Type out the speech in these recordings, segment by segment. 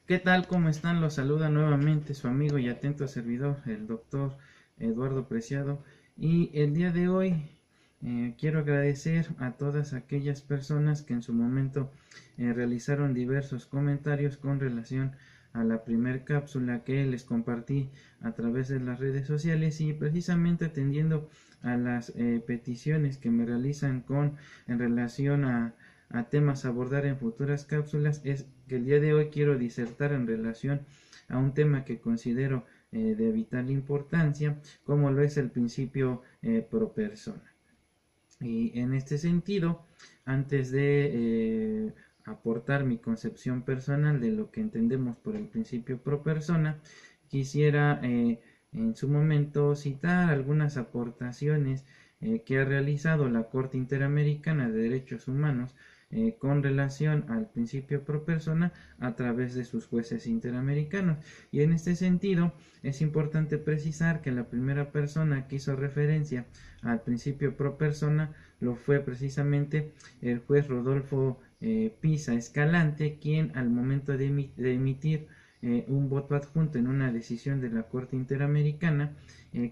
¿Qué tal? ¿Cómo están? Los saluda nuevamente su amigo y atento servidor, el doctor Eduardo Preciado. Y el día de hoy quiero agradecer a todas aquellas personas que en su momento realizaron diversos comentarios con relación a la primer cápsula que les compartí a través de las redes sociales y precisamente atendiendo a las peticiones que me realizan en relación a temas a abordar en futuras cápsulas, es que el día de hoy quiero disertar en relación a un tema que considero de vital importancia, como lo es el principio pro persona. Y en este sentido, antes de aportar mi concepción personal de lo que entendemos por el principio pro persona, quisiera en su momento citar algunas aportaciones que ha realizado la Corte Interamericana de Derechos Humanos con relación al principio pro persona a través de sus jueces interamericanos. Y en este sentido es importante precisar que la primera persona que hizo referencia al principio pro persona lo fue precisamente el juez Rodolfo Pisa Escalante, quien al momento de emitir un voto adjunto en una decisión de la Corte Interamericana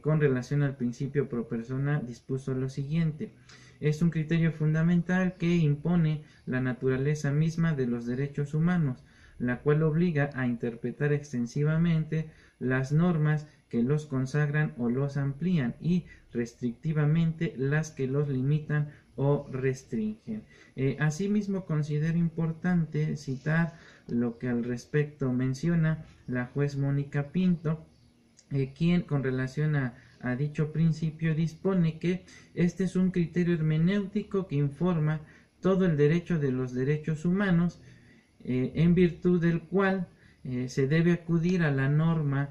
con relación al principio pro persona dispuso lo siguiente: es un criterio fundamental que impone la naturaleza misma de los derechos humanos, la cual obliga a interpretar extensivamente las normas que los consagran o los amplían y restrictivamente las que los limitan o restringen. Asimismo, considero importante citar lo que al respecto menciona la juez Mónica Pinto, quien con relación a dicho principio dispone que este es un criterio hermenéutico que informa todo el derecho de los derechos humanos, en virtud del cual se debe acudir a la norma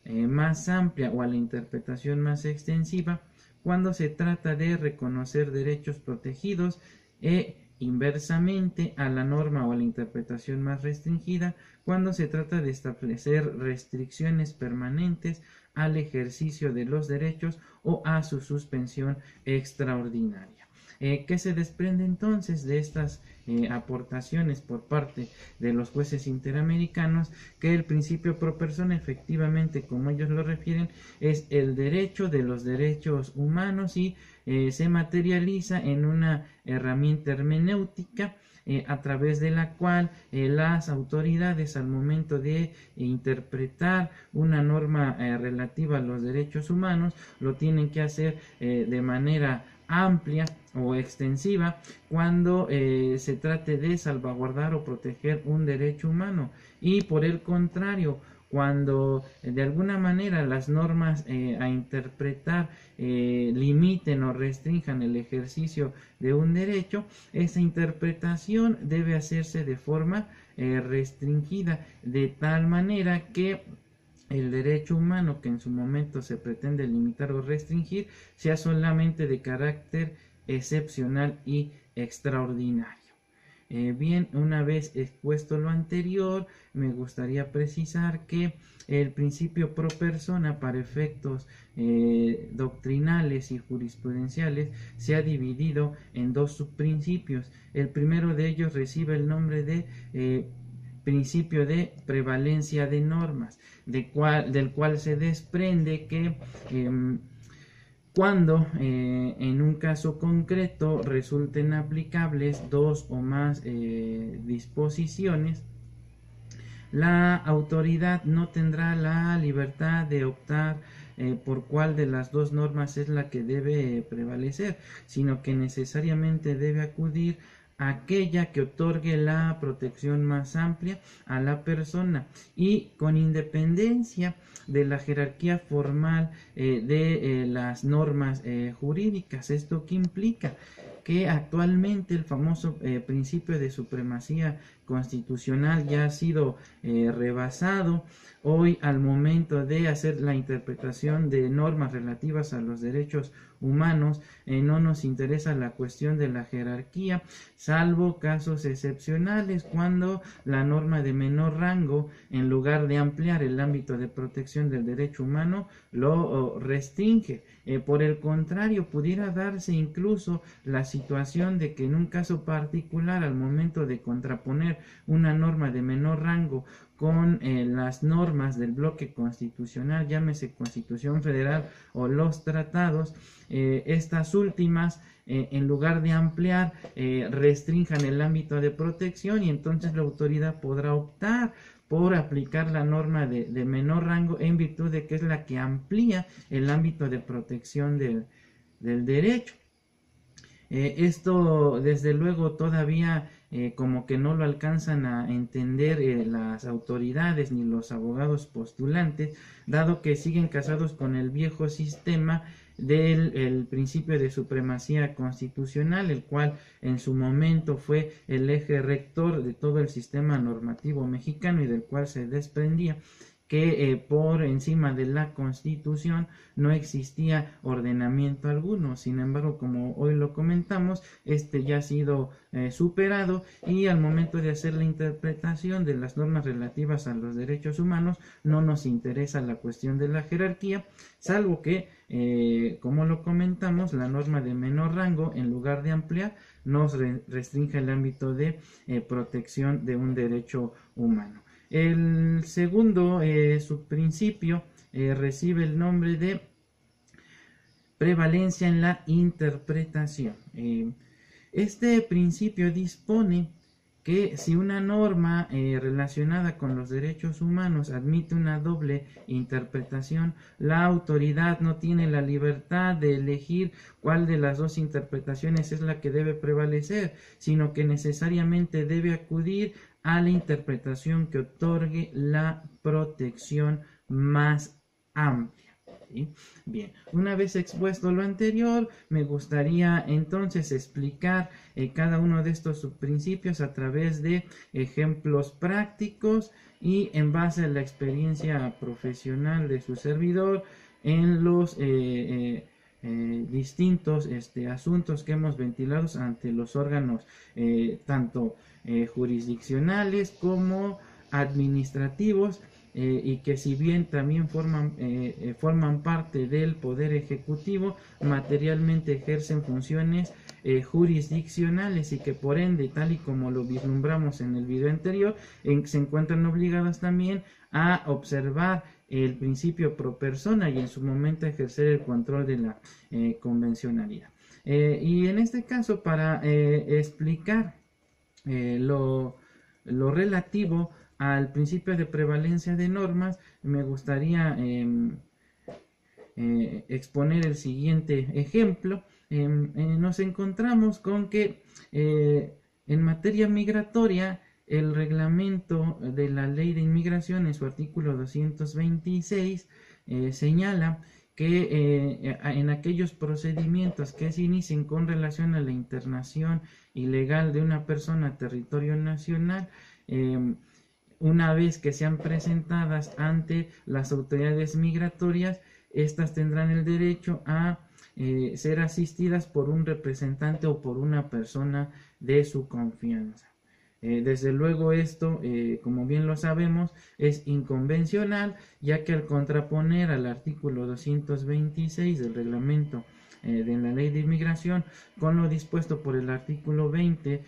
más amplia o a la interpretación más extensiva cuando se trata de reconocer derechos protegidos e inversamente a la norma o a la interpretación más restringida cuando se trata de establecer restricciones permanentes al ejercicio de los derechos o a su suspensión extraordinaria. ¿Qué se desprende entonces de estas aportaciones por parte de los jueces interamericanos? Que el principio pro persona, efectivamente, como ellos lo refieren, es el derecho de los derechos humanos y se materializa en una herramienta hermenéutica a través de la cual las autoridades al momento de interpretar una norma relativa a los derechos humanos lo tienen que hacer de manera amplia o extensiva cuando se trate de salvaguardar o proteger un derecho humano, y por el contrario, cuando de alguna manera las normas a interpretar limiten o restrinjan el ejercicio de un derecho, esa interpretación debe hacerse de forma restringida, de tal manera que el derecho humano que en su momento se pretende limitar o restringir sea solamente de carácter excepcional y extraordinario. Bien, una vez expuesto lo anterior, me gustaría precisar que el principio pro persona para efectos doctrinales y jurisprudenciales se ha dividido en dos subprincipios. El primero de ellos recibe el nombre de principio de prevalencia de normas, del cual se desprende que cuando en un caso concreto resulten aplicables dos o más disposiciones, la autoridad no tendrá la libertad de optar por cuál de las dos normas es la que debe prevalecer, sino que necesariamente debe acudir a aquella que otorgue la protección más amplia a la persona y con independencia de la jerarquía formal de las normas jurídicas. ¿Esto qué implica? Que actualmente el famoso principio de supremacía constitucional ya ha sido rebasado. Hoy, al momento de hacer la interpretación de normas relativas a los derechos humanos, no nos interesa la cuestión de la jerarquía, salvo casos excepcionales cuando la norma de menor rango, en lugar de ampliar el ámbito de protección del derecho humano, lo restringe. Por el contrario, pudiera darse incluso la situación de que en un caso particular, al momento de contraponer una norma de menor rango con las normas del bloque constitucional, llámese Constitución Federal o los tratados. Estas últimas, en lugar de ampliar, restrinjan el ámbito de protección, y entonces la autoridad podrá optar por aplicar la norma de menor rango, en virtud de que es la que amplía el ámbito de protección del derecho. Esto desde luego todavía como que no lo alcanzan a entender las autoridades ni los abogados postulantes, dado que siguen casados con el viejo sistema del principio de supremacía constitucional, el cual en su momento fue el eje rector de todo el sistema normativo mexicano, y del cual se desprendía que por encima de la Constitución no existía ordenamiento alguno. Sin embargo, como hoy lo comentamos, este ya ha sido superado, y al momento de hacer la interpretación de las normas relativas a los derechos humanos no nos interesa la cuestión de la jerarquía, salvo que, como lo comentamos, la norma de menor rango, en lugar de ampliar, nos restringe el ámbito de protección de un derecho humano. El segundo subprincipio recibe el nombre de prevalencia en la interpretación. Este principio dispone que si una norma relacionada con los derechos humanos admite una doble interpretación, la autoridad no tiene la libertad de elegir cuál de las dos interpretaciones es la que debe prevalecer, sino que necesariamente debe acudir a la interpretación que otorgue la protección más amplia. ¿Sí? Bien, una vez expuesto lo anterior, me gustaría entonces explicar cada uno de estos subprincipios a través de ejemplos prácticos y en base a la experiencia profesional de su servidor en los distintos asuntos que hemos ventilado ante los órganos tanto jurisdiccionales como administrativos, y que si bien también forman parte del Poder Ejecutivo, materialmente ejercen funciones jurisdiccionales, y que por ende, tal y como lo vislumbramos en el video anterior, se encuentran obligadas también a observar el principio pro persona y en su momento ejercer el control de la convencionalidad. Y en este caso, para explicar lo relativo al principio de prevalencia de normas, me gustaría exponer el siguiente ejemplo. Nos encontramos con que en materia migratoria, el reglamento de la Ley de Inmigración, en su artículo 226, señala que en aquellos procedimientos que se inicien con relación a la internación ilegal de una persona a territorio nacional, una vez que sean presentadas ante las autoridades migratorias, estas tendrán el derecho a ser asistidas por un representante o por una persona de su confianza. Desde luego esto, como bien lo sabemos, es inconvencional, ya que al contraponer al artículo 226 del reglamento de la Ley de Inmigración con lo dispuesto por el artículo 20,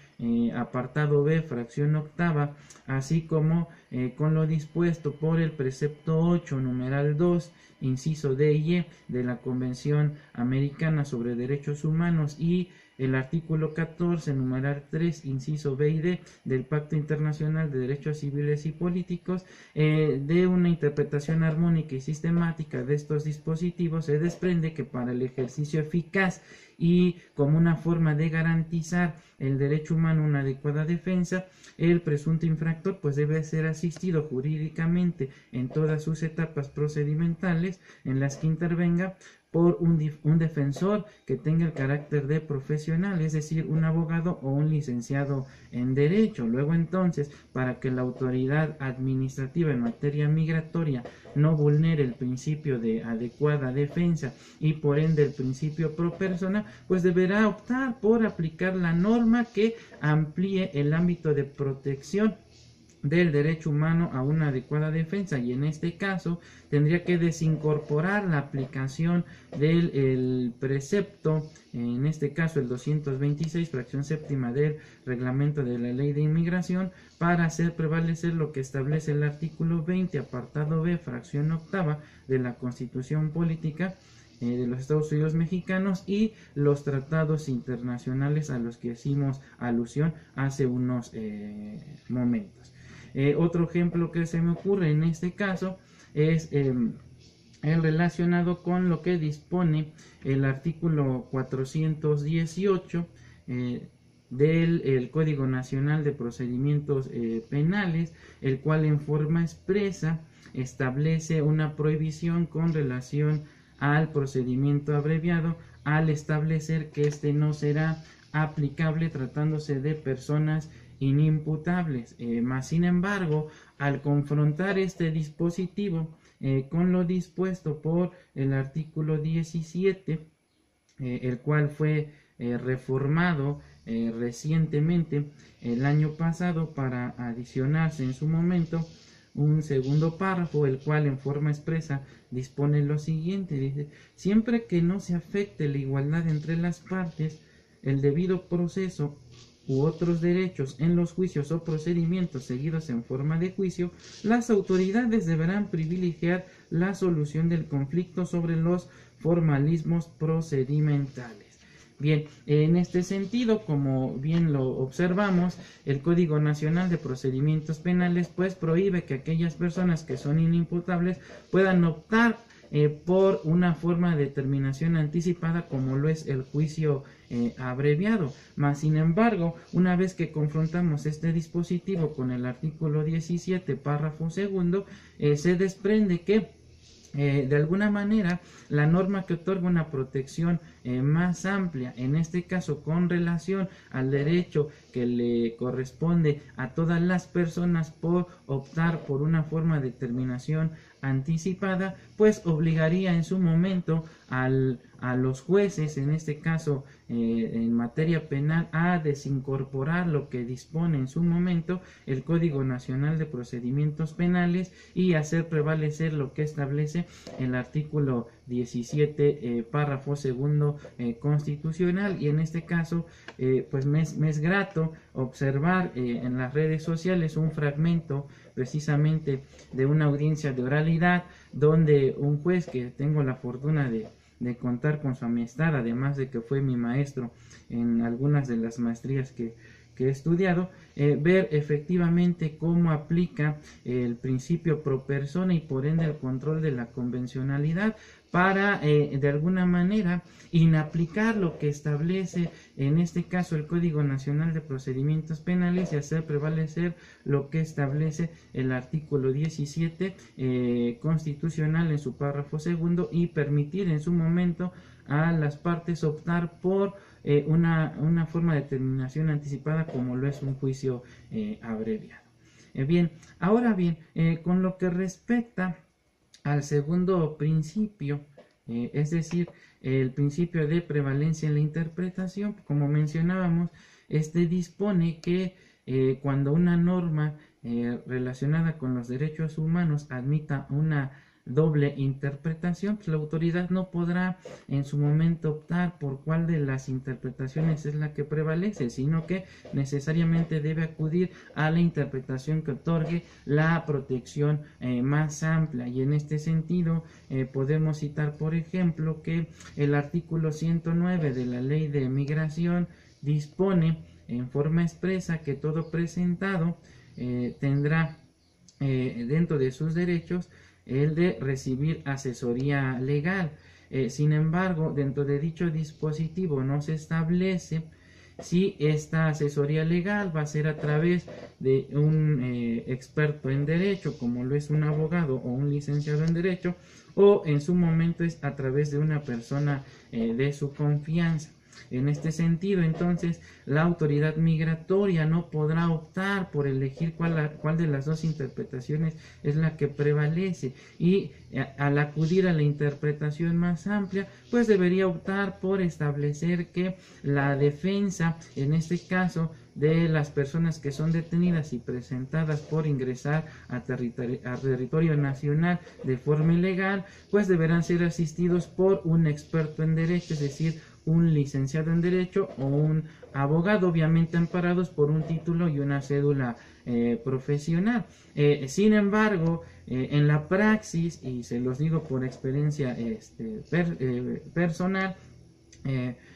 apartado B, fracción octava, así como con lo dispuesto por el precepto 8, numeral 2, inciso D y E de la Convención Americana sobre Derechos Humanos, y el artículo 14, numeral 3, inciso B y D del Pacto Internacional de Derechos Civiles y Políticos, de una interpretación armónica y sistemática de estos dispositivos, se desprende que para el ejercicio eficaz y como una forma de garantizar el derecho humano una adecuada defensa, el presunto infractor pues debe ser asistido jurídicamente en todas sus etapas procedimentales en las que intervenga por un defensor que tenga el carácter de profesional, es decir, un abogado o un licenciado en Derecho. Luego entonces, para que la autoridad administrativa en materia migratoria no vulnere el principio de adecuada defensa y por ende el principio pro persona, pues deberá optar por aplicar la norma que amplíe el ámbito de protección del derecho humano a una adecuada defensa, y en este caso tendría que desincorporar la aplicación del precepto, en este caso el 226, fracción séptima del reglamento de la ley de inmigración, para hacer prevalecer lo que establece el artículo 20, apartado B, fracción octava de la Constitución Política de los Estados Unidos Mexicanos y los tratados internacionales a los que hicimos alusión hace unos momentos. Otro ejemplo que se me ocurre en este caso es el relacionado con lo que dispone el artículo 418 del Código Nacional de Procedimientos Penales, el cual en forma expresa establece una prohibición con relación al procedimiento abreviado, al establecer que este no será aplicable tratándose de personas inimputables. Más sin embargo, al confrontar este dispositivo con lo dispuesto por el artículo 17, el cual fue reformado recientemente el año pasado para adicionarse en su momento un segundo párrafo, el cual en forma expresa dispone lo siguiente, dice: siempre que no se afecte la igualdad entre las partes, el debido proceso u otros derechos en los juicios o procedimientos seguidos en forma de juicio, las autoridades deberán privilegiar la solución del conflicto sobre los formalismos procedimentales. Bien, en este sentido, como bien lo observamos, el Código Nacional de Procedimientos Penales pues prohíbe que aquellas personas que son inimputables puedan optar por una forma de determinación anticipada como lo es el juicio abreviado. Mas sin embargo, una vez que confrontamos este dispositivo con el artículo 17, párrafo segundo, se desprende que de alguna manera la norma que otorga una protección más amplia, en este caso con relación al derecho que le corresponde a todas las personas por optar por una forma de determinación anticipada, pues obligaría en su momento a los jueces, en este caso en materia penal, a desincorporar lo que dispone en su momento el Código Nacional de Procedimientos Penales y hacer prevalecer lo que establece el artículo 17, párrafo segundo constitucional. Y en este caso pues me es grato observar en las redes sociales un fragmento precisamente de una audiencia de oralidad donde un juez, que tengo la fortuna de contar con su amistad, además de que fue mi maestro en algunas de las maestrías que he estudiado, ver efectivamente cómo aplica el principio pro persona y por ende el control de la convencionalidad para de alguna manera inaplicar lo que establece en este caso el Código Nacional de Procedimientos Penales y hacer prevalecer lo que establece el artículo 17 constitucional en su párrafo segundo y permitir en su momento a las partes optar por una forma de determinación anticipada como lo es un juicio abreviado. Bien, ahora bien, con lo que respecta al segundo principio, es decir, el principio de prevalencia en la interpretación, como mencionábamos, este dispone que cuando una norma relacionada con los derechos humanos admita una doble interpretación, pues la autoridad no podrá en su momento optar por cuál de las interpretaciones es la que prevalece, sino que necesariamente debe acudir a la interpretación que otorgue la protección más amplia. Y en este sentido podemos citar, por ejemplo, que el artículo 109 de la Ley de Migración dispone en forma expresa que todo presentado tendrá dentro de sus derechos el de recibir asesoría legal. Sin embargo, dentro de dicho dispositivo no se establece si esta asesoría legal va a ser a través de un experto en derecho, como lo es un abogado o un licenciado en derecho, o en su momento es a través de una persona de su confianza. En este sentido, entonces, la autoridad migratoria no podrá optar por elegir cuál de las dos interpretaciones es la que prevalece, y al acudir a la interpretación más amplia, pues debería optar por establecer que la defensa, en este caso, de las personas que son detenidas y presentadas por ingresar a territorio nacional de forma ilegal, pues deberán ser asistidos por un experto en derecho, es decir, un licenciado en derecho o un abogado, obviamente amparados por un título y una cédula profesional. Sin embargo, en la praxis, y se los digo por experiencia personal,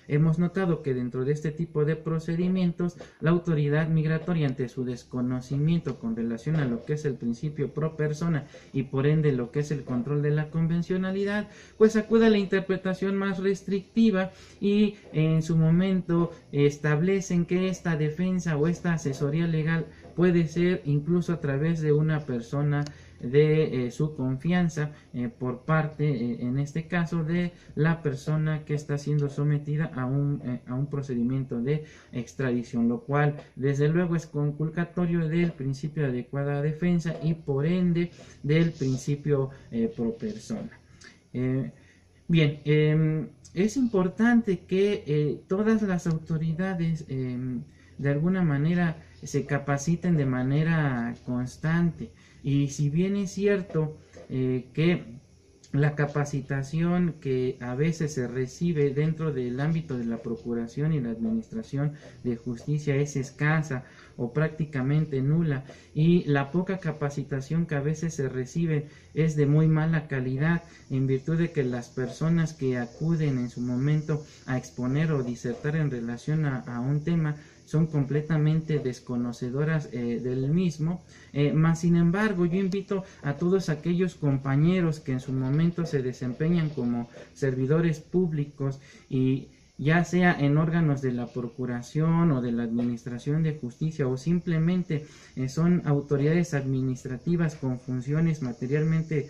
hemos notado que dentro de este tipo de procedimientos, la autoridad migratoria, ante su desconocimiento con relación a lo que es el principio pro persona y por ende lo que es el control de la convencionalidad, pues acude a la interpretación más restrictiva, y en su momento establecen que esta defensa o esta asesoría legal puede ser incluso a través de una persona de su confianza, por parte, en este caso, de la persona que está siendo sometida a un procedimiento de extradición, lo cual desde luego es conculcatorio del principio de adecuada defensa y por ende del principio pro persona. Bien, es importante que todas las autoridades de alguna manera se capaciten de manera constante. Y si bien es cierto que la capacitación que a veces se recibe dentro del ámbito de la procuración y la administración de justicia es escasa o prácticamente nula, y la poca capacitación que a veces se recibe es de muy mala calidad, en virtud de que las personas que acuden en su momento a exponer o disertar en relación a un tema son completamente desconocedoras del mismo, más sin embargo yo invito a todos aquellos compañeros que en su momento se desempeñan como servidores públicos, y ya sea en órganos de la procuración o de la administración de justicia, o simplemente son autoridades administrativas con funciones materialmente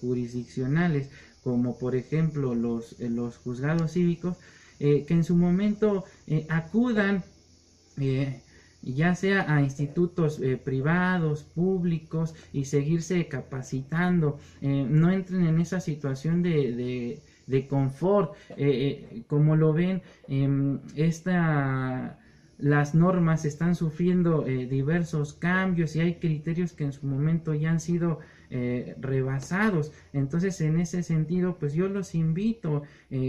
jurisdiccionales, como por ejemplo los juzgados cívicos, que en su momento acudan ya sea a institutos privados, públicos, y seguirse capacitando. No entren en esa situación de confort. Como lo ven, las normas están sufriendo diversos cambios, y hay criterios que en su momento ya han sido rebasados. Entonces, en ese sentido, pues yo los invito,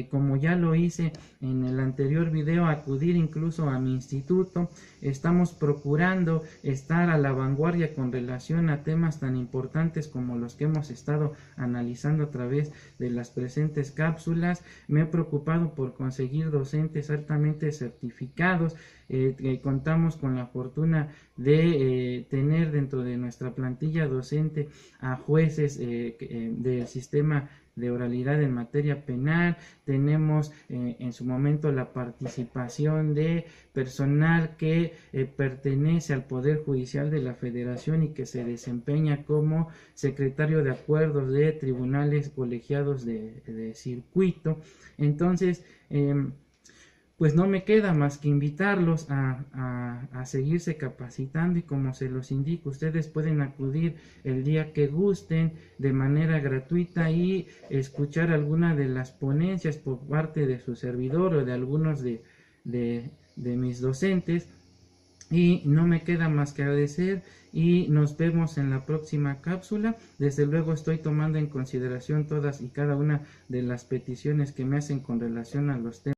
como ya lo hice en el anterior video, a acudir incluso a mi instituto. Estamos procurando estar a la vanguardia con relación a temas tan importantes como los que hemos estado analizando a través de las presentes cápsulas. Me he preocupado por conseguir docentes altamente certificados. Contamos con la fortuna de tener dentro de nuestra plantilla docente a jueces del sistema de oralidad en materia penal. Tenemos en su momento la participación de personal que pertenece al Poder Judicial de la Federación y que se desempeña como secretario de acuerdos de tribunales colegiados de circuito. Entonces, pues no me queda más que invitarlos a seguirse capacitando, y como se los indico, ustedes pueden acudir el día que gusten de manera gratuita y escuchar alguna de las ponencias por parte de su servidor o de algunos de mis docentes. Y no me queda más que agradecer, y nos vemos en la próxima cápsula. Desde luego estoy tomando en consideración todas y cada una de las peticiones que me hacen con relación a los temas